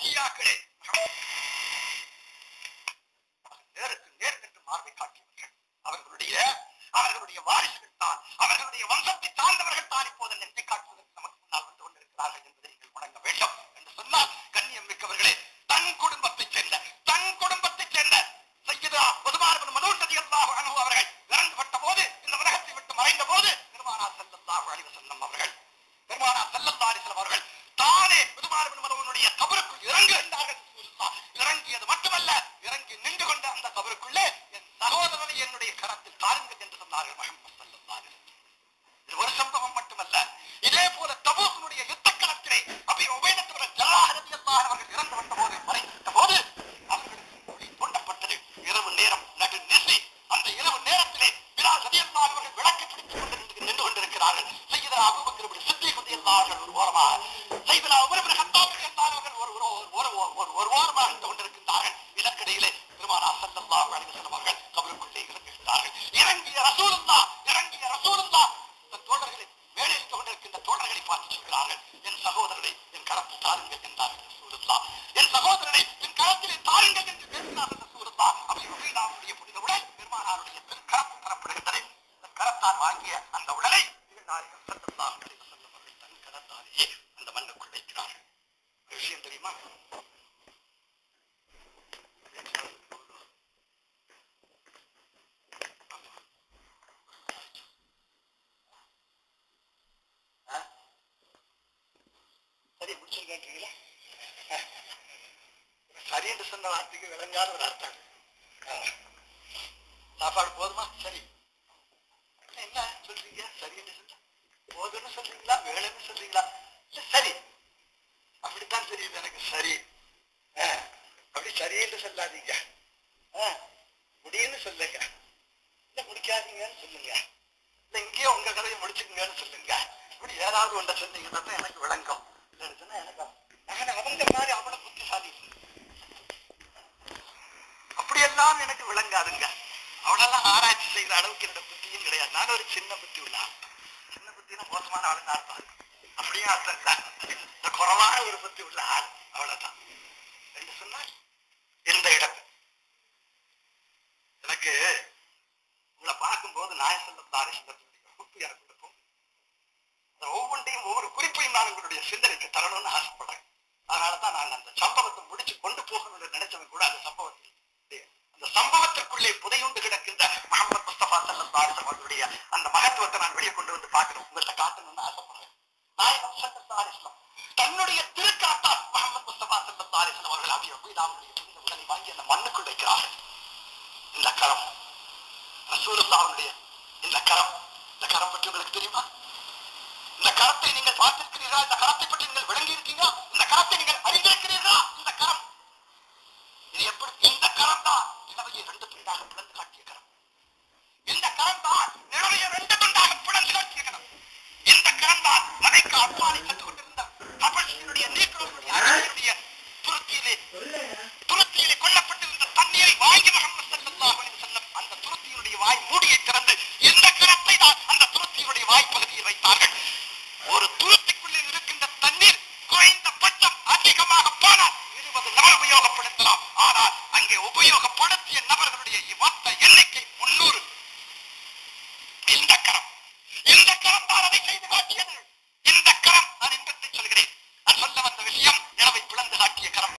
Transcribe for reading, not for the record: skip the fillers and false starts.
ஷியாக்களே நேருக்கு நேர் என்று மார்பை காட்டியவர்கள். அவர்களுடைய வாரிசுகள் தான், அவர்களுடைய வம்சத்தை சார்ந்தவர்கள் தான் இப்போது நெஞ்சை காட்டுவதற்கு நமக்கு முன்னால் வந்து கொண்டிருக்கிறார்கள் என்பதை நீங்கள் வணங்க வேண்டும் என்று சொன்னால், கண்ணியம் மிக்கவர்களே, தன் குடும்பத்தைச் சேர்ந்த சையதா உஸ்மான் இப்னு மதூன் ரலியல்லாஹு அன்ஹு அவர்கள் இறந்துவிட்ட போது, இந்த உலகத்தை விட்டு மறைந்த போது, பெருமானார் ஸல்லல்லாஹு அலைஹி வஸல்லம் அவர்கள் தானே உஸ்மான் இப்னு மதூனுடைய கபருக்குள் இறங்குகின்றார்கள். இறங்கியது மட்டுமல்ல, இறங்கி நின்று கொண்ட அந்த கபருக்குள்ளே என் சகோதரனை என்னுடைய கரத்தில் தாருங்கள் என்று சொன்னார்கள் முஹம்மது ஸல்லல்லாஹு அலைஹி வஸல்லம். இது ஒரு சம்பவம் மட்டுமல்ல, இதே போல தபூக்கினுடைய யுத்த களத்திலே அபீ உபைதா பின் ஜர்ராஹ் ரலியல்லாஹு அன்ஹு அவர்கள் இறந்து விட்ட போது, மறைந்த போது அவர்களுக்கு தூண்டப்பட்டது இரவு நேரம், நடுநிசி. அந்த இரவு நேரத்திலே பிலால் ரலியல்லாஹு அன்ஹு அவர்கள் விளக்கை பிடித்துக் கொண்டு நின்று கொண்டிருக்கிறார்கள். சையதனா அபூபக்கர் இப்னு சித்தீக் ரலியல்லாஹு அன்ஹு ஒரு ஓரமாக, சையதனா உமர் இப்னு கத்தாப் ரலியல்லாஹு அன்ஹு ஒரு ஓரமாக நின்று கொண்டிருக்கிறார்கள். இதற்கிடையிலே பெருமானார் ஸல்லல்லாஹு அலைஹி வஸல்லம் அவர்கள் கபருக்குள்ளே இறங்குகிறார்கள். இறங்கிய ரசூலுல்லாஹ் இந்த தோழர்களை மேலே இருந்து கொண்டிருக்கின்ற தோழர்களை பார்த்து சொல்கிறார்கள், என் சகோதரனை என் கரத்தில் தாருங்கள் என்றார்கள் ரசூலுல்லாஹ். என் சகோதரனை என் கரத்திலே தாருங்கள் என்று பேசினார்கள் ரசூலுல்லாஹ். அபீ உபைதாவுடைய புனித உடல் பெருமானாருடைய கரத்தில் தரப்படுகின்றது. அந்த கரத்தால் வாங்கிய அந்த உடலை நாயகம் ஸல்லல்லாஹு அலைஹி வஸல்லம் அவர்கள் தன் கரத்தாலேயே அந்த மண்ணுக்குள் வைக்கிறார்கள். ஒரு விஷயம் தெரியுமா? சரி, முடிச்சிருக்கீங்களா? சரி என்று சொன்ன வார்த்தைக்கு விளங்காத ஒரு அர்த்தம். சாப்பாடு போதுமா? சரி. என்ன சொல்றீங்க? சரி என்று சொல்ல போதுன்னு சொல்றீங்களா, வேலைன்னு சொல்றீங்களா? சரி, அப்படித்தான் தெரியுது எனக்கு. சரி, அப்படி சரி என்று சொல்லாதீங்க, முடியுன்னு சொல்லுங்க, இல்ல முடிக்காதீங்கன்னு சொல்லுங்க, இல்ல இங்கேயே உங்க கதையை முடிச்சுக்குங்கன்னு சொல்லுங்க. இப்படி ஏதாவது ஒன்றை சொன்னீங்கன்னா எனக்கு விளங்கும். இல்லைன்னு எனக்கு நான் அவங்க மாதிரி அவனை புத்திசாலி அப்படியெல்லாம் எனக்கு விளங்காதுங்க. அவனெல்லாம் ஆராய்ச்சி செய்கிற அளவுக்கு என்னோட புத்தியும் கிடையாது. நான் ஒரு சின்ன புத்தி உள்ள ஆள். சின்ன புத்தினா மோசமான ஆளுன்னு அர்த்தம். அப்படியே அர்த்தம் இல்லை, இந்த குறைவான ஒரு புத்தி உள்ள ஆள், அவ்வளவுதான் என்று சொன்னால். இந்த இடம் எனக்கு உங்களை பார்க்கும்போது நாயகம் ஸல்லல்லாஹு அலைஹி வஸல்லம் குறிப்பு எனக்கு இருக்கும். ஒவ்வொன்றையும் ஒவ்வொரு குறிப்பையும் நான் உங்களுடைய சிந்தனைக்கு தரணும்னு ஆசைப்படுறேன். அதனாலதான் நான் அந்த சம்பவத்தை முடிச்சு கொண்டு போகணும்னு நினைச்சவன் கூட அந்த சம்பவத்திற்குள்ளே புதையுண்டு கிடக்கின்ற முஹம்மது முஸ்தபா ஸல்லல்லாஹு அலைஹி வஸல்லம் அவர்களுடைய அந்த மகத்துவத்தை நான் வெளியே கொண்டு வந்து பார்க்கணும், உங்கள்கிட்ட காட்டணும்னு ஆசைப்படுறேன். நாயகம் ஸல்லல்லாஹு அலைஹி வஸல்லம் தன்னுடைய திருக்காட்டால் முஹம்மது முஸ்தபா ஸல்லல்லாஹு அலைஹி வஸல்லம் அவர்கள் அபீ உபைதாவுடைய புனித உடலை வாங்கி அந்த மண்ணுக்குள் வைக்கிறார்கள். இந்த கரம் ரசூலுல்லாஹ்வுடைய இந்த கரம் பற்றி உங்களுக்கு தெரியுமா? இந்த கரத்தை நீங்கள் பார்த்திருக்கிறீர்களா? இந்த கரத்தை பற்றி நீங்கள் விளங்கி இருக்கீங்களா? இந்த கரத்தை நீங்கள் அறிந்திருக்கிறீர்களா? இந்த கரம் இது எப்படி? இந்த கரம் தான் நிலவையை 2 துண்டாக பிளந்து காட்டிய கரம். இந்த கரம் தான் நிலவையை 2 துண்டாக பிளந்து காட்டிய கரம். இந்த கரம் தான் மலைக்கு அப்பாலை சென்று கொண்டிருந்த ஹபஷியினுடைய நீக்ரோனுடைய துருத்தியிலே கொல்லப்பட்டிருந்த தண்ணீரை வாங்கி முஹம்மது ஸல்லல்லாஹு அலைஹி வஸல்லம் அந்த துருத்தியினுடைய வாய் மூடியை திறந்து இந்த கரத்தை தான் அந்த துருத்தியினுடைய வாய் பகுதியில் வைத்தார்கள்.